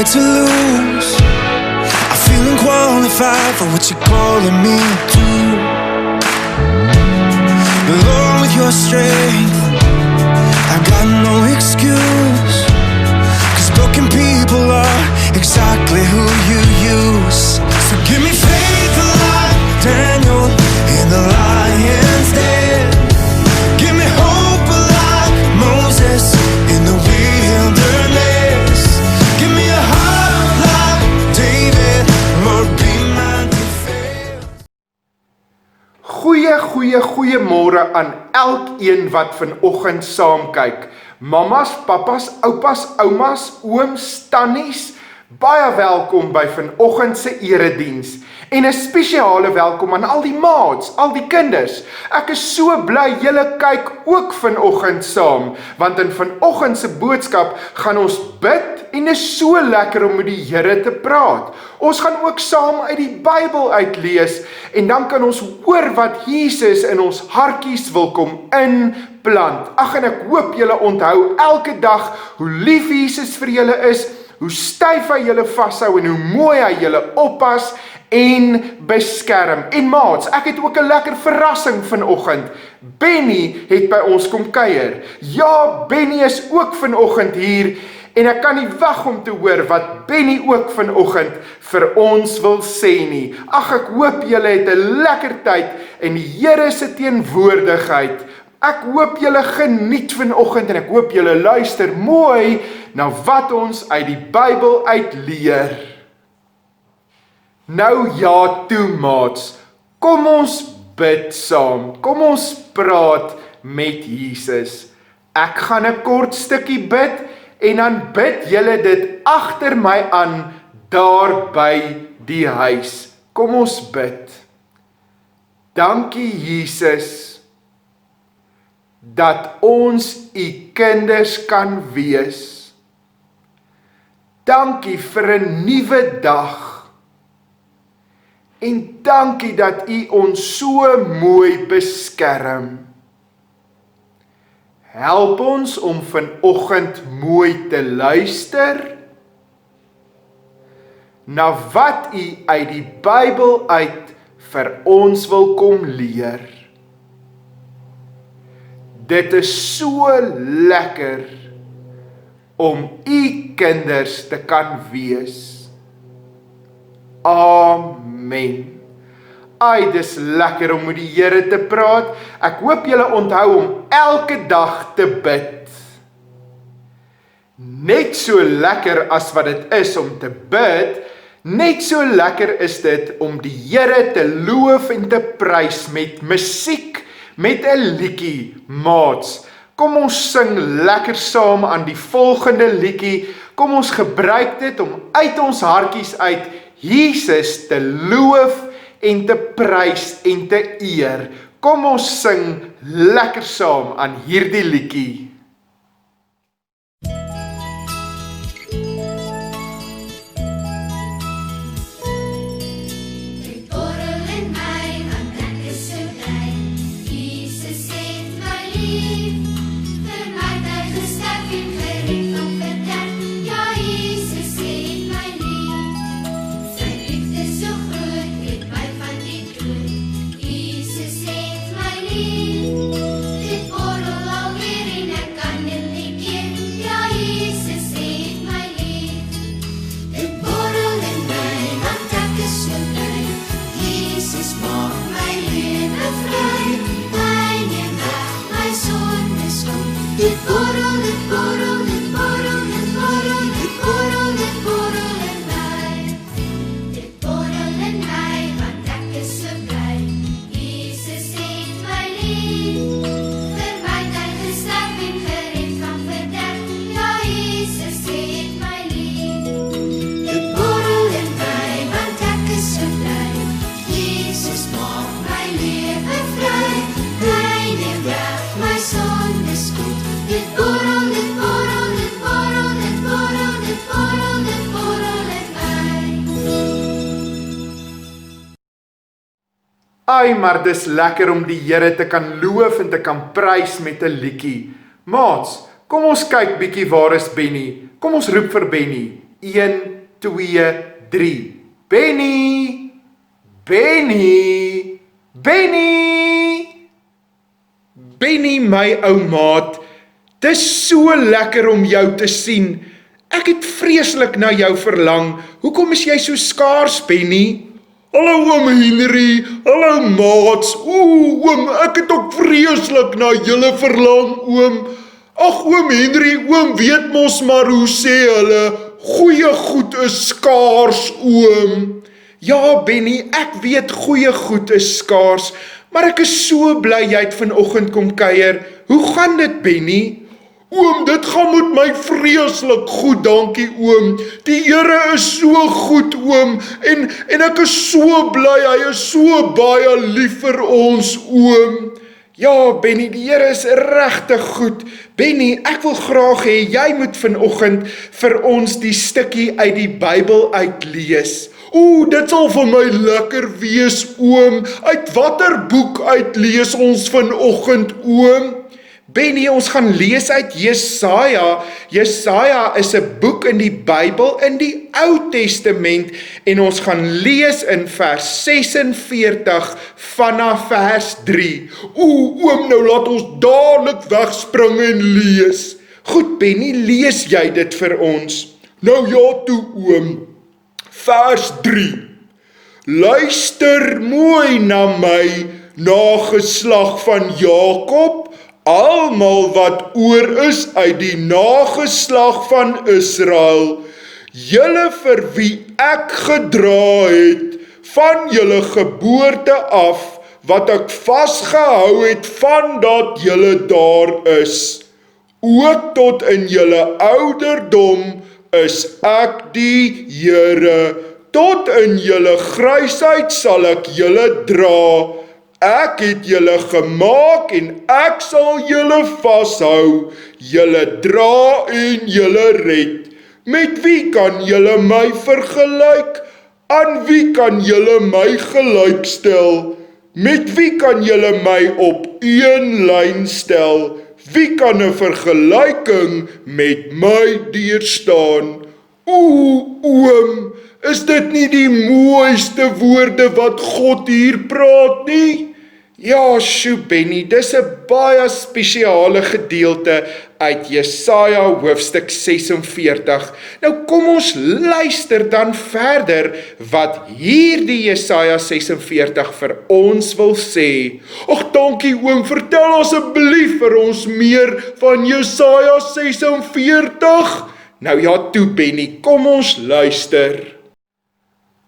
way to lose. I'm feeling qualified for what you're calling me to. Lord, with your strength, I've got no excuse. 'Cause broken people are exactly who you use. So give me faith like Daniel in the lion's den. Give me hope like Moses in the wilderness. Give me a heart like David, Lord, be my defense. Goeiemôre aan elkeen wat vanoggend saam kyk. Mamas, papas, oupas, oumas, ooms, tannies, baie welkom by vanoggend se erediens. En 'n spesiale welkom aan al die maats, al die kinders. Ek is so bly julle kyk ook vanoggend saam, want in vanoggend se boodskap gaan ons bid en is so lekker om met die Here te praat. Ons gaan ook saam uit die Bybel uitlees en dan kan ons hoor wat Jesus in ons hartjies wil kom inplant. Ag, en ek hoop julle onthou elke dag hoe lief Jesus vir julle is, hoe styf hy julle vashou en hoe mooi hy julle oppas en beskerm. En maats, ek het ook 'n lekker verrassing vanoggend. Benny het by ons kom kuier. Ja, Benny is ook vanoggend hier en ek kan nie wag om te hoor wat Benny ook vanoggend vir ons wil sê nie. Ag, ek hoop julle het 'n lekker tyd in die Here se teenwoordigheid. Ek hoop julle geniet vanoggend en ek hoop julle luister mooi na wat ons uit die Bybel uitleer. Nou ja toe maats, kom ons bid saam, kom ons praat met Jesus. Ek gaan 'n kort stukkie bid en dan bid julle dit agter my aan daar by die huis. Kom ons bid. Dankie Jesus, dat ons u kinders kan wees. Dankie vir 'n nuwe dag. En dankie dat u ons so mooi beskerm. Help ons om vanoggend mooi te luister na wat u uit die Bybel uit vir ons wil kom leer. Dit is so lekker om u kinders te kan wees. Amen. Ai, dis lekker om met die Here te praat. Ek hoop julle onthou om elke dag te bid. Net so lekker as wat dit is om te bid, net so lekker is dit om die Here te loof en te prys met musiek, met 'n liedjie. Maats, kom ons sing lekker saam aan die volgende liedjie. Kom ons gebruik dit om uit ons hartjies uit Jesus te loof en te prys en te eer. Kom ons sing lekker saam aan hierdie liedjie. Ai, maar dis lekker om die Here te kan loof en te kan prys met 'n liedjie. Maats, kom ons kyk bietjie waar is Benny. Kom ons roep vir Benny. 1, 2, 3. Benny! Benny! Benny! Benny, my ou maat, dis so lekker om jou te sien. Ek het vreeslik na jou verlang. Hoekom is jy so skaars, Benny? Hallo oom Henry, hallo maats. Oom, ek het ook vreeslik na julle verlang, oom. Ag oom Henry, oom weet mos maar hoe sê hulle, goeie goed is skaars, oom. Ja, Benny, ek weet goeie goed is skaars, maar ek is so bly jy het vanoggend kom kuier. Hoe gaan dit, Benny? Oom, dit gaan met my vreeslik goed, dankie oom. Die Here is so goed, oom, en ek is so bly, hy is so baie lief vir ons, oom. Ja, Benny, die Here is regtig goed. Benny, ek wil graag hê jy moet vanoggend vir ons die stukkie uit die Bybel uitlees. Dit sal vir my lekker wees, oom. Uit watter boek uitlees ons vanoggend, oom? Benny, ons gaan lees uit Jesaja. Jesaja is 'n boek in die Bybel in die Ou Testament en ons gaan lees in vers 46 vanaf vers 3. Oom, nou laat ons dadelik wegspring en lees. Goed, Benny, lees jy dit vir ons? Nou ja toe, oom. Vers 3. Luister mooi na my, nageslag van Jakob, almal wat oor is uit die nageslag van Israel, julle vir wie ek gedra het, van julle geboorte af, wat ek vasgehou het, vandat julle daar is, ook tot in julle ouderdom is ek die Here, tot in julle grysheid sal ek julle dra, ek het julle gemaak en ek sal julle vashou, julle dra en julle red. Met wie kan julle my vergelyk? Aan wie kan julle my gelyk stel? Met wie kan julle my op een lyn stel? Wie kan 'n vergelyking met my deurstaan? Oom, is dit nie die mooiste woorde wat God hier praat nie? Ja, Benny, dis 'n baie spesiale gedeelte uit Jesaja hoofstuk 46. Nou kom ons luister dan verder wat hierdie Jesaja 46 vir ons wil sê. Ag, dankie oom, vertel asseblief vir ons meer van Jesaja 46. Nou ja toe, Benny, kom ons luister.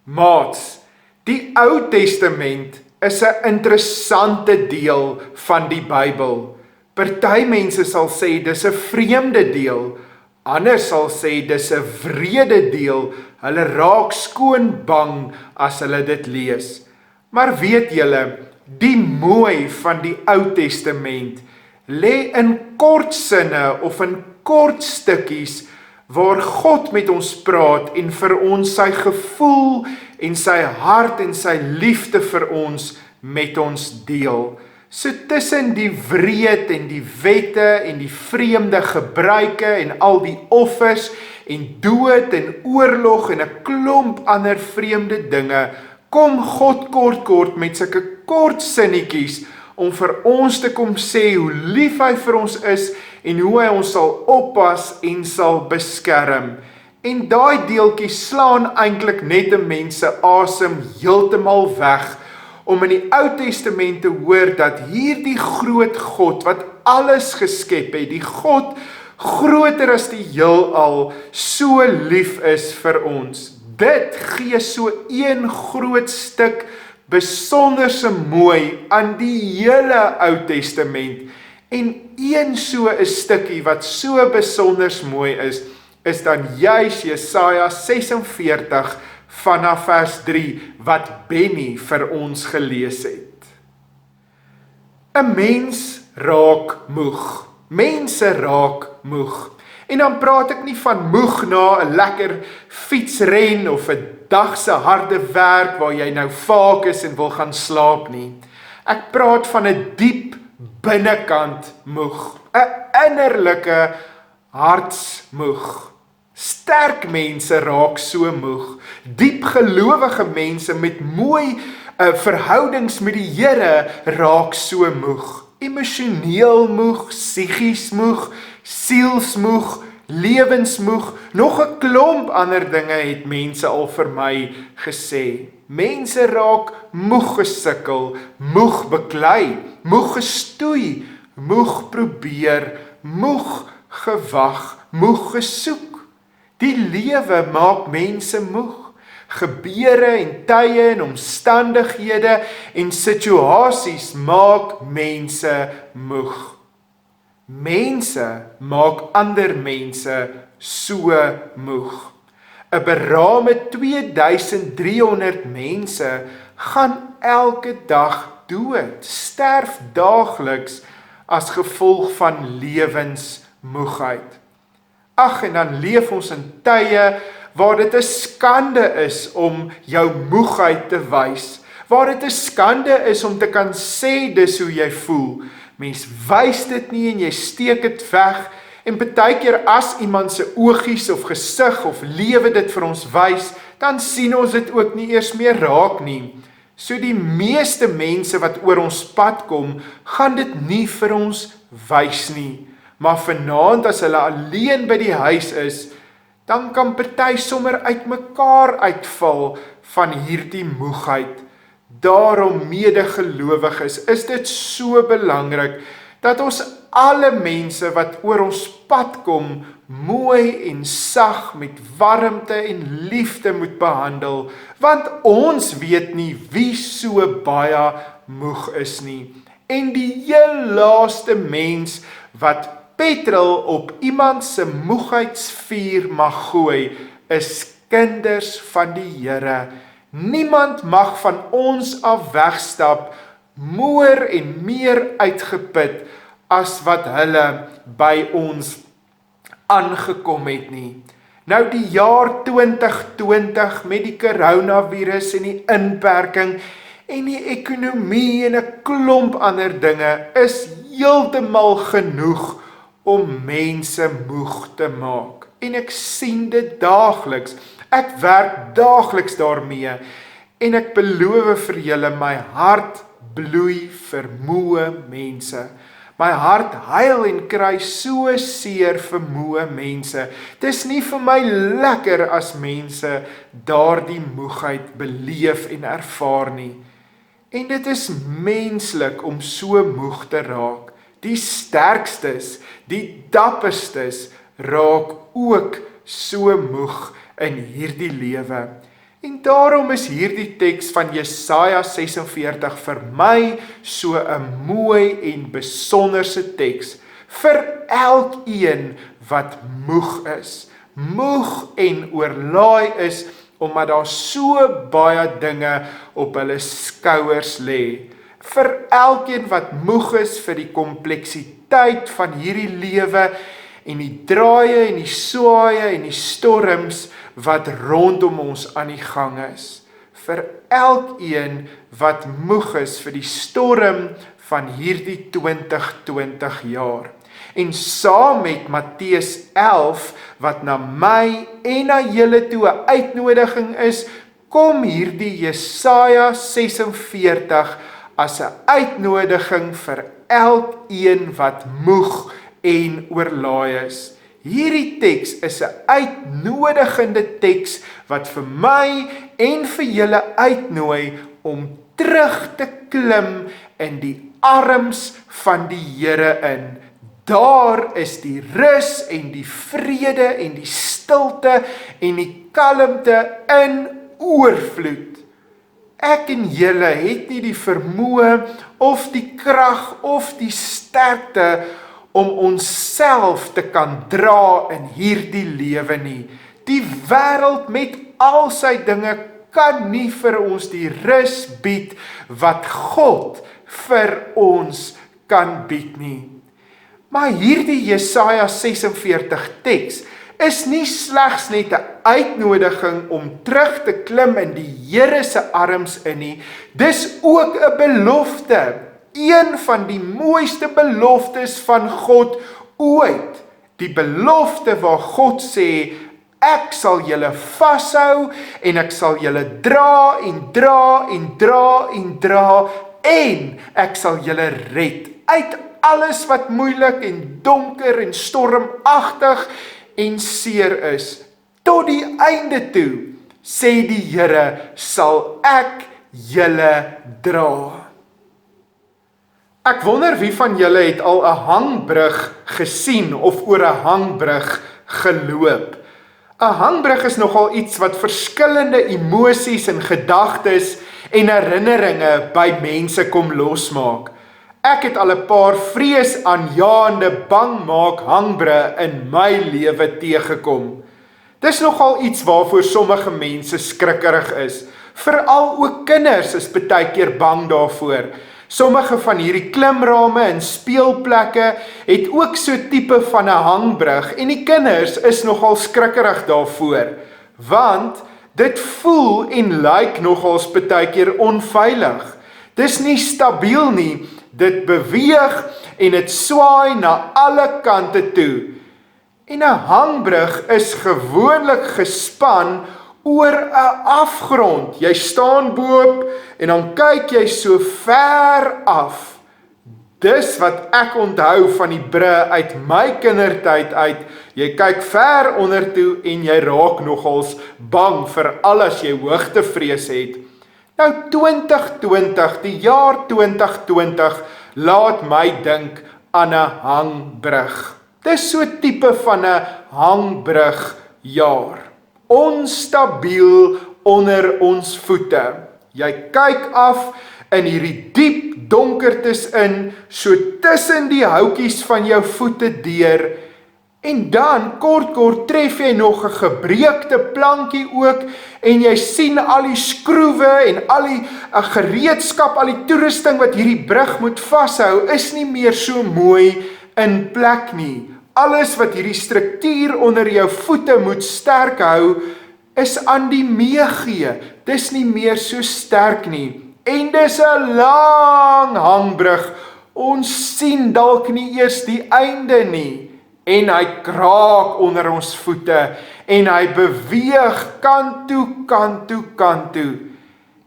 Maats, die Ou Testament is 'n interessante deel van die Bybel. Party mense sal sê dis 'n vreemde deel, ander sal sê dis 'n wrede deel. Hulle raak skoon bang as hulle dit lees. Maar weet julle, die mooi van die Ou Testament lê in kort sinne of in kort stukkies waar God met ons praat en vir ons sy gevoel en sy hart en sy liefde vir ons met ons deel. So tussen die wreed en die wette en die vreemde gebruike en al die offers en dood en oorlog en 'n klomp ander vreemde dinge, kom God kort met sulke kort sinnetjies om vir ons te kom sê hoe lief hy vir ons is en hoe hy ons sal oppas en sal beskerm. En daai deeltjie slaan eintlik net 'n mens se asem heeltemal weg, om in die Ou Testament te hoor dat hierdie groot God wat alles geskep het, die God groter as die heelal, so lief is vir ons. Dit gee so een groot stuk besonderse mooi aan die hele Ou Testament. En een so 'n stukkie wat so besonders mooi is dan juis Jesaja 46 vanaf vers 3 wat Benny vir ons gelees het. 'n Mens raak moeg. Mense raak moeg. En dan praat ek nie van moeg na 'n lekker fietsren of 'n dag se harde werk waar jy nou vaak is en wil gaan slaap nie. Ek praat van 'n diep binnekant moeg, 'n innerlike hartsmoeg. Sterk mense raak so moeg. Diep gelowige mense met mooi verhoudings met die Here raak so moeg. Emosioneel moeg, psigies moeg, sielsmoeg, lewensmoeg, nog 'n klomp ander dinge het mense al vir my gesê. Mense raak moeg gesukkel, moeg beklei, moeg gestoei, moeg probeer, moeg gewag, moeg gesoek. Die lewe maak mense moeg. Gebeure en tye en omstandighede en situasies maak mense moeg. Mense maak ander mense so moeg. 'n Beraame 2300 mense gaan elke dag dood, sterf daagliks as gevolg van lewensmoegheid. Ag, en dan leef ons in tye waar dit 'n skande is om jou moegheid te wys, waar dit 'n skande is om te kan sê dis hoe jy voel. Mens wys dit nie en jy steek dit weg, en baie keer as iemand se oogies of gesig of lewe dit vir ons wys, dan sien ons dit ook nie eers meer raak nie. So die meeste mense wat oor ons pad kom, gaan dit nie vir ons wys nie. Maar vanaand as hulle alleen by die huis is, dan kan party sommer uitmekaar uitval van hierdie moegheid. Daarom medegelowiges, is dit so belangrik dat ons alle mense wat oor ons pad kom, mooi en sag met warmte en liefde moet behandel, want ons weet nie wie so baie moeg is nie. En die heel laaste mens wat petrol op iemand se moegheidsvuur mag gooi, is kinders van die Here. Niemand mag van ons af wegstap, moer en meer uitgeput as wat hulle by ons aangekom het nie. Nou die jaar 2020 met die coronavirus en die inperking en die ekonomie en 'n klomp ander dinge is heeltemal genoeg om mense moeg te maak. En ek sien dit daagliks. Ek werk daagliks daarmee en ek beloof vir julle, my hart bloei vir moe mense. My hart huil en kry so seer vir moe mense. Dis nie vir my lekker as mense daardie moegheid beleef en ervaar nie. En dit is menslik om so moeg te raak. Die sterkstes, die dapperstes raak ook so moeg in hierdie lewe. En daarom is hierdie teks van Jesaja 46 vir my so 'n mooi en besonderse teks vir elkeen wat moeg is. Moeg en oorlaai is omdat daar so baie dinge op hulle skouers lê. Vir elkeen wat moeg is vir die kompleksiteit van hierdie lewe en die draaie en die swaaye en die storms wat rondom ons aan die gang is. Vir elkeen wat moeg is vir die storm van hierdie 2020 jaar. En saam met Matteus 11, wat na my en na julle toe 'n uitnodiging is, kom hierdie Jesaja 46 as 'n uitnodiging vir elkeen wat moeg en oorlaai is. Hierdie teks is 'n uitnodigende teks wat vir my en vir julle uitnooi om terug te klim in die arms van die Here in. Daar is die rus en die vrede en die stilte en die kalmte in oorvloed. Ek en julle het nie die vermoë of die krag of die sterkte om onsself te kan dra in hierdie lewe nie. Die wêreld met al sy dinge kan nie vir ons die rus bied wat God vir ons kan bied nie. Maar hierdie Jesaja 46 teks is nie slegs net 'n uitnodiging om terug te klim in die Here se arms in nie, dis ook 'n belofte, een van die mooiste beloftes van God ooit. Die belofte waar God sê, ek sal julle vashou en ek sal julle dra en dra en dra en dra en ek sal julle red uit alles wat moeilik en donker en stormagtig en seer is. Tot die einde toe, sê die Here, sal ek julle dra. Ek wonder wie van julle het al 'n hangbrug gesien of oor 'n hangbrug geloop. 'n Hangbrug is nogal iets wat verskillende emosies en gedagtes en herinneringe by mense kom losmaak. Ek het al 'n paar vreesaanjaende bangmaak hangbrug in my lewe teëgekom. Dis nogal iets waarvoor sommige mense skrikkerig is. Veral ook kinders is baie keer bang daarvoor. Sommige van hierdie klimrame en speelplekke het ook so tipe van 'n hangbrug en die kinders is nogal skrikkerig daarvoor, want dit voel en lyk nogals baie keer onveilig. Dis nie stabiel nie, dit beweeg en dit swaai na alle kante toe. En 'n hangbrug is gewoonlik gespan oor 'n afgrond. Jy staan bo-op en dan kyk jy so ver af. Dis wat ek onthou van die brug uit my kindertyd uit. Jy kyk ver onder toe en jy raak nogals bang vir alles jy hoogtevrees het. Nou 2020, die jaar 2020, laat my dink aan 'n hangbrug. Dis so tipe van 'n hangbrugjaar. Onstabiel onder ons voete. Jy kyk af in hierdie diep donkertes in, so tussen die houtjies van jou voete deur, en dan kort tref jy nog 'n gebreekte plankie ook, en jy sien al die skroewe en al die gereedskap, al die toerusting wat hierdie brug moet vashou, is nie meer so mooi in plek nie. Alles wat hierdie struktuur onder jou voete moet sterk hou, is aan die meegee. Dis nie meer so sterk nie. En dis 'n lang hangbrug. Ons sien dalk nie eers die einde nie. En hy kraak onder ons voete. En hy beweeg kant toe.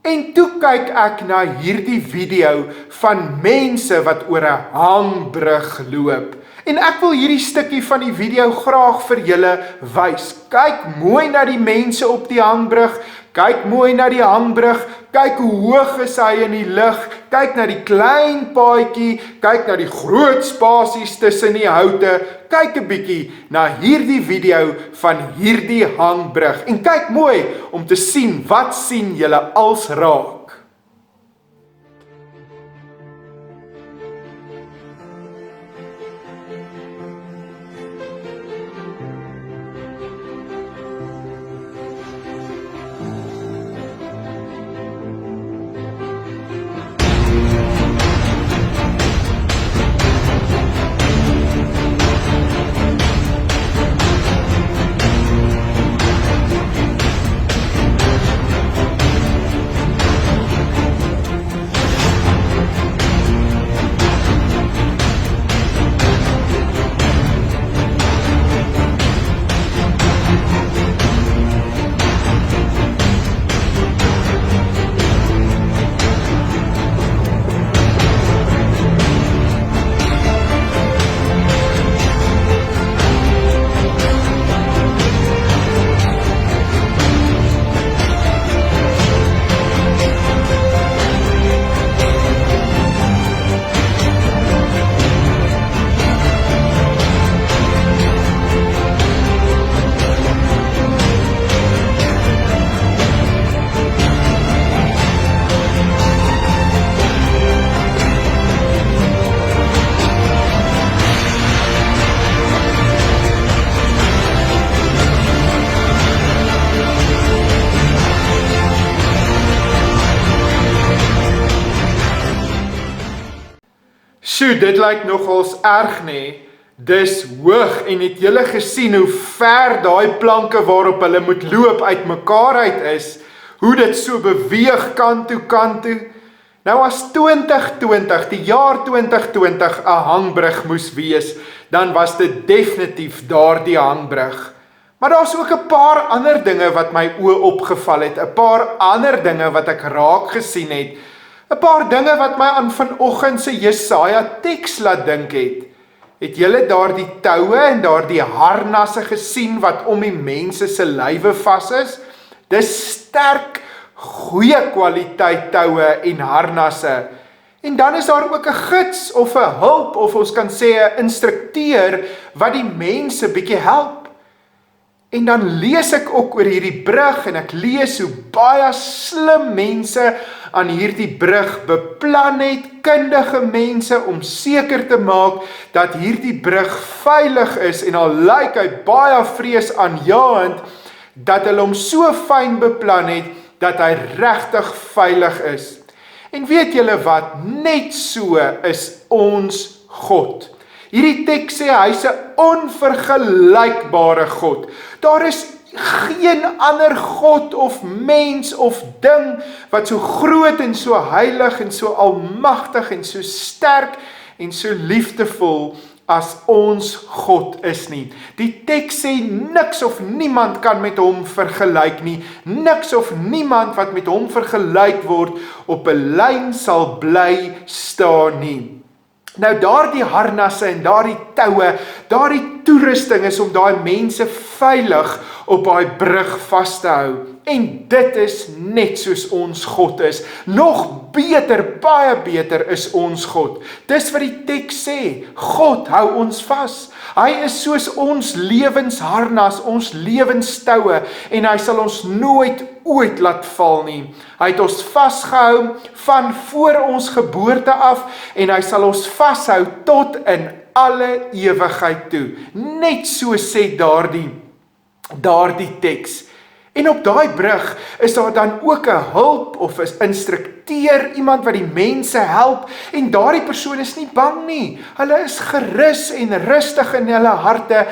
En toe kyk ek na hierdie video van mense wat oor 'n hangbrug loop. En ek wil hierdie stukkie van die video graag vir julle wys. Kyk mooi na die mense op die hangbrug, kyk mooi na die hangbrug, kyk hoe hoog is hy in die lug, kyk na die klein paadjie, kyk na die groot spasies tussen die houte, kyk 'n bietjie na hierdie video van hierdie hangbrug, en kyk mooi om te sien wat sien julle als raak. Sjoe, dit lyk nogals erg nie. Dis hoog, en het julle gesien hoe ver daai planke waarop hulle moet loop uitmekaar uit is, hoe dit so beweeg kant toe. Nou as 2020, die jaar 2020 'n hangbrug moes wees, dan was dit definitief daardie hangbrug. Maar daar's ook 'n paar ander dinge wat my oë opgeval het, 'n paar ander dinge wat ek raak gesien het, 'n paar dinge wat my aan vanoggend se Jesaja teks laat dink het. Het julle daardie toue en daardie harnasse gesien wat om die mense se lywe vas is? Dis sterk, goeie kwaliteit toue en harnasse. En dan is daar ook 'n gids of 'n hulp of ons kan sê 'n instrukteur wat die mense bietjie help. En dan lees ek ook oor hierdie brug en ek lees hoe baie slim mense aan hierdie brug beplan het, kundige mense om seker te maak dat hierdie brug veilig is en al lyk hy baie vreesaanjaend, dat hulle hom so fyn beplan het dat hy regtig veilig is. En weet julle wat, net so is ons God. Hierdie teks sê hy's 'n onvergelykbare God. Daar is geen ander God of mens of ding wat so groot en so heilig en so almagtig en so sterk en so liefdevol as ons God is nie. Die teks sê niks of niemand kan met hom vergelyk nie. Niks of niemand wat met hom vergelyk word op 'n lyn sal bly staan nie. Nou daardie harnasse en daardie toue, daardie toerusting is om daai mense veilig op daai brug vas te hou. En dit is net soos ons God is. Nog beter, baie beter is ons God. Dis wat die teks sê. God hou ons vas. Hy is soos ons lewensharnas, ons lewenstoue en hy sal ons nooit ooit laat val nie. Hy het ons vasgehou van voor ons geboorte af en hy sal ons vashou tot in alle ewigheid toe. Net so sê daardie teks. En op daai brug is daar dan ook 'n hulp of 'n instrukteur, iemand wat die mense help en daardie persoon is nie bang nie. Hulle is gerus en rustig in hulle harte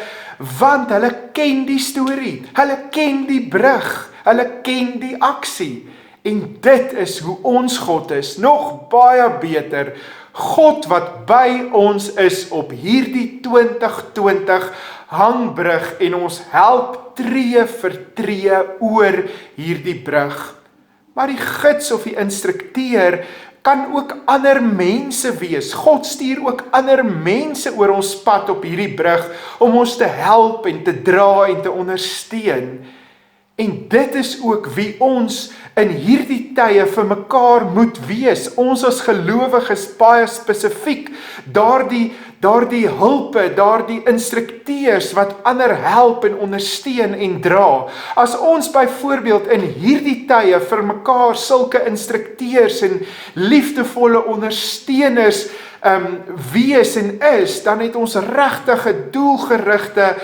want hulle ken die storie. Hulle ken die brug. Hulle ken die aksie. En dit is hoe ons God is, nog baie beter. God wat by ons is op hierdie 2020 hangbrug en ons help tree vir tree oor hierdie brug. Maar die gids of die instrukteur kan ook ander mense wees. God stuur ook ander mense oor ons pad op hierdie brug om ons te help en te dra en te ondersteun. En dit is ook wie ons in hierdie tye vir mekaar moet wees. Ons as gelowiges baie spesifiek, daardie hulpe, daardie instrukteurs wat ander help en ondersteun en dra. As ons byvoorbeeld in hierdie tye vir mekaar sulke instrukteurs en liefdevolle ondersteuners wees en is, dan het ons regtige doelgerigte,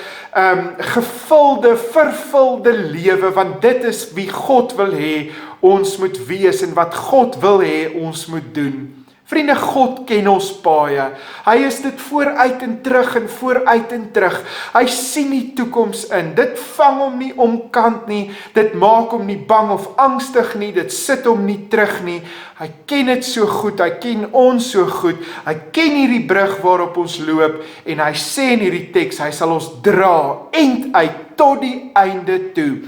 vervulde lewe, want dit is wie God wil hê ons moet wees en wat God wil hê ons moet doen. Vriende, God ken ons baie. Hy is dit vooruit en terug en vooruit en terug. Hy sien die toekoms in. Dit vang hom nie omkant nie. Dit maak hom nie bang of angstig nie. Dit sit hom nie terug nie. Hy ken dit so goed. Hy ken ons so goed. Hy ken hierdie brug waarop ons loop en hy sê in hierdie teks, hy sal ons dra end uit tot die einde toe.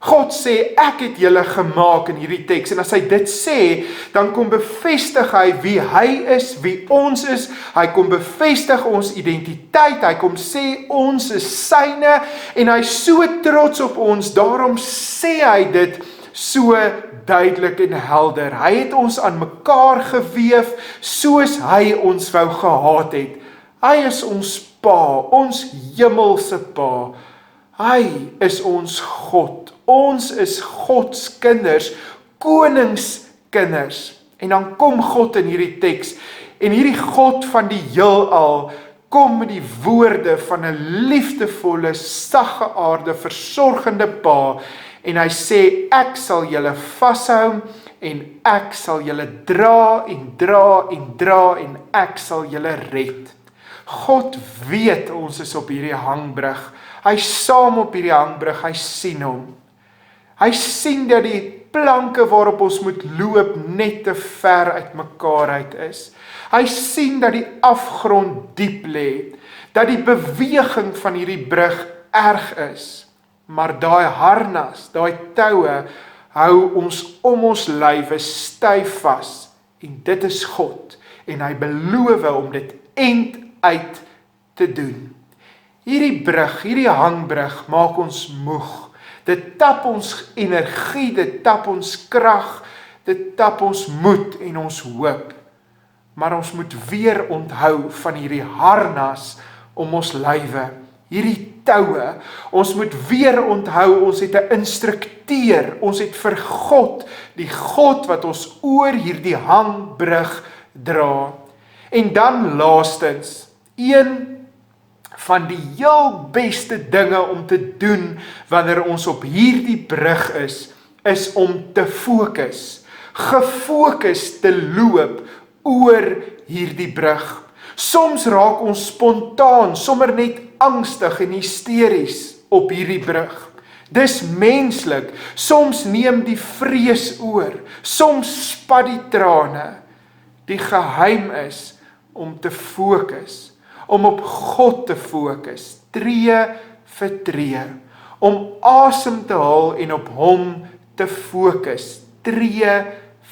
God sê, ek het julle gemaak in hierdie teks, en as hy dit sê, dan kom bevestig hy wie hy is, wie ons is, hy kom bevestig ons identiteit, hy kom sê ons is syne, en hy is so trots op ons, daarom sê hy dit so duidelik en helder. Hy het ons aan mekaar geweef, soos hy ons wou gehad het. Hy is ons Pa, ons hemelse Pa. Hy is ons God. Ons is Gods kinders, koningskinders. En dan kom God in hierdie teks, en hierdie God van die heelal, kom met die woorde van 'n liefdevolle, saggeaarde, versorgende Pa, en hy sê, ek sal julle vashou, en ek sal julle dra, en dra, en dra, en ek sal julle red. God weet ons is op hierdie hangbrug, hy is saam op hierdie hangbrug, hy sien hom. Hy sien dat die planke waarop ons moet loop net te ver uit mekaar uit is. Hy sien dat die afgrond diep lê, dat die beweging van hierdie brug erg is. maar daai harnas, daai toue, hou ons om ons lywe styf vas. En dit is God, en hy beloof om dit end uit te doen. Hierdie brug, hierdie hangbrug maak ons moeg. Dit tap ons energie, dit tap ons krag, dit tap ons moed en ons hoop. Maar ons moet weer onthou van hierdie harnas om ons lywe, hierdie toue. Ons moet weer onthou, ons het 'n instrukteur, ons het vir God, die God wat ons oor hierdie hangbrug dra. En dan laastens, een van die heel beste dinge om te doen wanneer ons op hierdie brug is om te fokus. Gefokus te loop oor hierdie brug. Soms raak ons spontaan, sommer net angstig en hysteries op hierdie brug. Dis menslik, soms neem die vrees oor, soms spat die trane. Die geheim is om te fokus, om op God te fokus, tree vir tree, om asem te haal en op hom te fokus, tree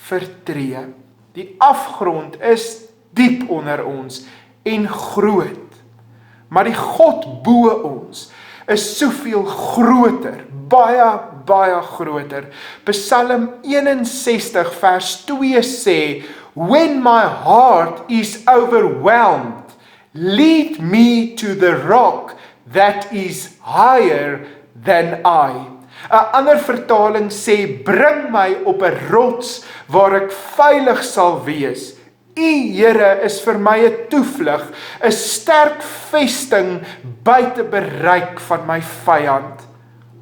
vir tree. Die afgrond is diep onder ons en groot, maar die God bo ons is soveel groter, baie groter. Psalm 61 vers 2 sê, "When my heart is overwhelmed, lead me to the rock that is higher than I." 'n ander vertaling sê, "Bring my op 'n rots waar ek veilig sal wees. U Here is vir my 'n toevlug, 'n sterk vesting buite bereik van my vyand."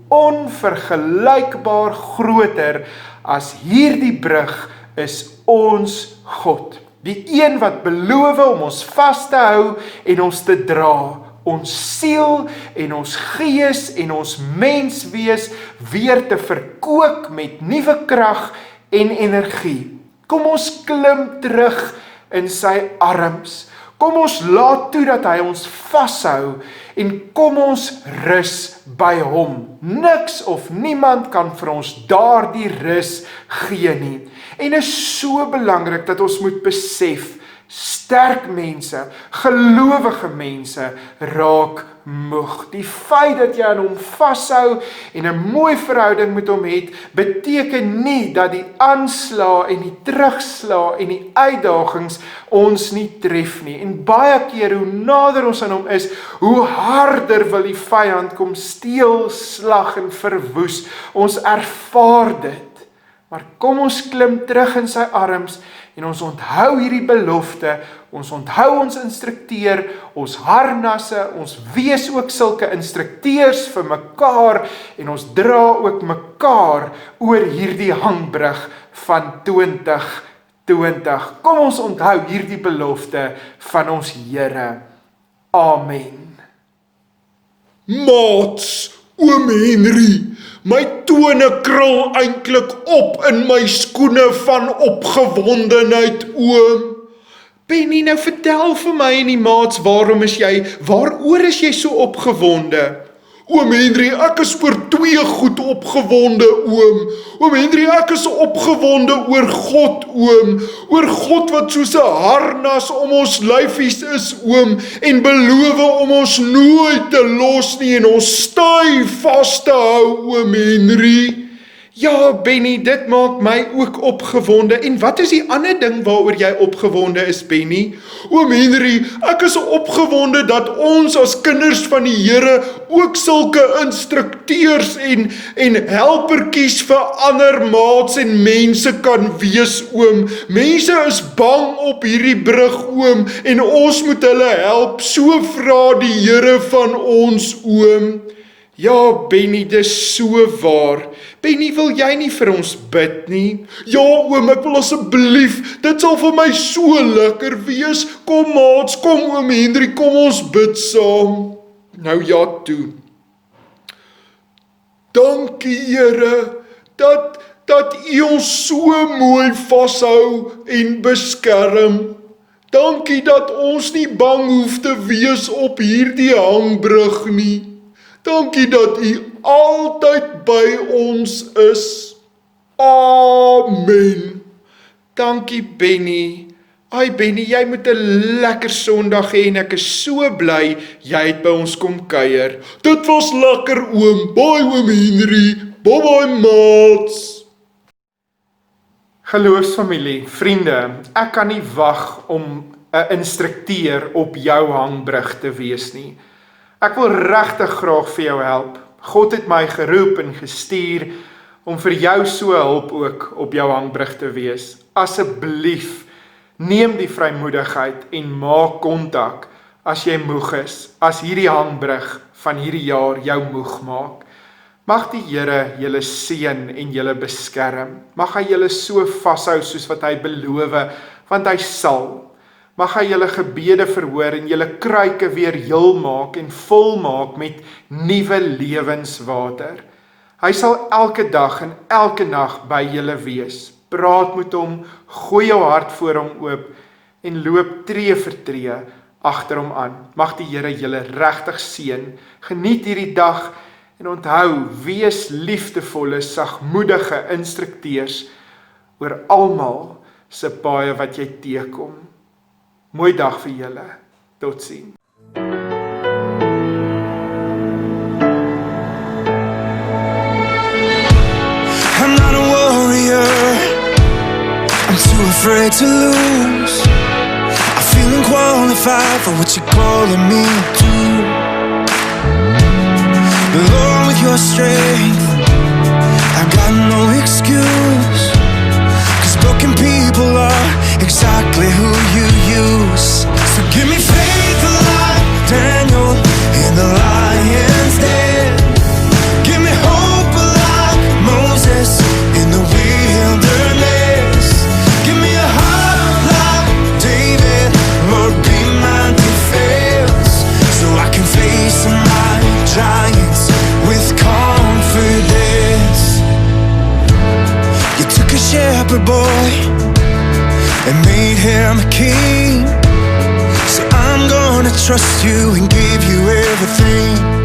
Onvergelykbaar groter as hierdie brug is ons God. Die een wat beloof om ons vas te hou en ons te dra, ons siel en ons gees en ons menswees weer te verkoop met nuwe krag en energie. Kom ons klim terug in sy arms. Kom ons laat toe dat hy ons vashou en kom ons rus by hom. Niks of niemand kan vir ons daardie rus gee nie. En is so belangrik dat ons moet besef, sterk mense, gelowige mense raak moeg. Die feit dat jy aan hom vashou en 'n mooi verhouding met hom het, beteken nie dat die aanslae en die terugslae en die uitdagings ons nie tref nie. En baie keer hoe nader ons aan hom is, hoe harder wil die vyand kom steel, slag en verwoes. Ons ervaar dit. Maar kom ons klim terug in sy arms en ons onthou hierdie belofte, ons onthou ons instrukteur, ons harnasse, ons wees ook sulke instrukteurs vir mekaar en ons dra ook mekaar oor hierdie hangbrug van 2020. Kom ons onthou hierdie belofte van ons Here. Amen. Maats, oom Henry, my tone krul eintlik op in my skoene van opgewondenheid, oom. Benny, nou vertel vir my en die maats, waaroor is jy so opgewonde? Oom Henry, ek is oor 2 goed opgewonde, oom. Oom Henry, ek is opgewonde oor God, oom. Oor God wat soos 'n harnas om ons lyfies is, oom, en beloof om ons nooit te los nie en ons styf vas te hou, oom Henry. Ja, Benny, dit maak my ook opgewonde. En wat is die ander ding waaroor jy opgewonde is, Benny? Oom Henry, ek is opgewonde dat ons as kinders van die Here ook sulke instrukteurs en helpertjies vir ander maats en mense kan wees, oom. Mense is bang op hierdie brug, oom, en ons moet hulle help. So vra die Here van ons, oom. Ja, Benny, dis so waar. Benny, wil jy nie vir ons bid nie? Ja, oom, ek wil asseblief, dit sal vir my so lekker wees. Kom maats, kom oom Henry, kom ons bid saam. Nou ja, toe. Dankie, Here, dat U ons so mooi vashou en beskerm. Dankie dat ons nie bang hoef te wees op hierdie hangbrug nie. Dankie dat U altyd by ons is. Amen. Dankie Benny. Ai Benny, jy moet 'n lekker Sondag hê en ek is so bly jy het by ons kom kuier. Dit was lekker oom. Bye oom Henry. Bye bye maats. Geloofsfamilie, vriende, ek kan nie wag om 'n instrukteur op jou hangbrug te wees nie. Ek wil regtig graag vir jou help. God het my geroep en gestuur om vir jou so hulp ook op jou hangbrug te wees. Asseblief, neem die vrymoedigheid en maak kontak as jy moeg is, as hierdie hangbrug van hierdie jaar jou moeg maak. Mag die Here julle seën en julle beskerm. Mag hy julle so vashou soos wat hy beloof, want hy sal. Mag hy julle gebede verhoor en julle kruike weer heel maak en vol maak met nuwe lewenswater. Hy sal elke dag en elke nag by julle wees. Praat met hom, gooi jou hart voor hom oop en loop tree vir tree agter hom aan. Mag die Here julle regtig seën. Geniet hierdie dag en onthou, wees liefdevolle, sagmoedige instrukteurs oor almal se paaie wat jy teekom. Mooi dag vir julle. Totsiens. I'm not a warrior, I'm too afraid to lose. I feel unqualified for what you're calling me to. Lord, with your strength, I got no excuse. 'Cause broken people are exactly who you use. So give me faith like Daniel in the lion's den. Give me hope like Moses in the wilderness. Give me a heart like David, Lord, be my defense. So I can face my giants with confidence. You took a shepherd boy and made him a king. So I'm gonna trust you and give you everything.